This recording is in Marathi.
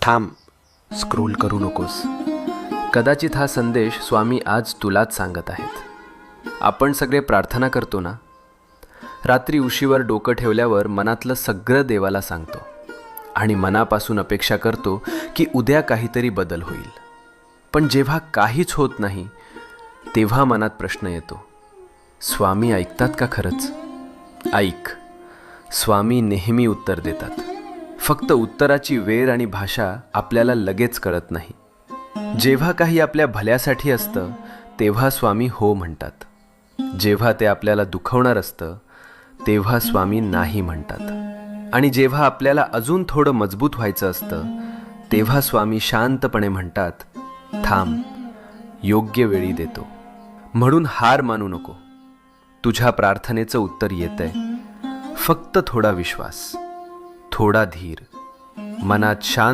थांब, स्क्रोल करू नकोस. कदाचित हा संदेश स्वामी आज तुलाच सांगत आहेत. आपण सगळे प्रार्थना करतो ना, रात्री उशीवर डोकं ठेवल्यावर मनातलं सगळं देवाला सांगतो आणि मनापासून अपेक्षा करतो की उद्या काहीतरी बदल होईल. पण जेव्हा काहीच होत नाही तेव्हा मनात प्रश्न येतो, स्वामी ऐकतात का खरंच? ऐक, स्वामी नेहमी उत्तर देतात. फक्त उत्तराची वेळ आणि भाषा आपल्याला लगेच कळत नाही. जेव्हा काही आपल्या भल्यासाठी असतं तेव्हा स्वामी हो म्हणतात. जेव्हा ते आपल्याला दुखवणार असतं तेव्हा स्वामी नाही म्हणतात. आणि जेव्हा आपल्याला अजून थोडं मजबूत व्हायचं असतं तेव्हा स्वामी शांतपणे म्हणतात, थांब, योग्य वेळी देतो. म्हणून हार मानू नको. तुझ्या प्रार्थनेचं उत्तर येतंय. फक्त थोडा विश्वास, थोडा धीर, मनात शांत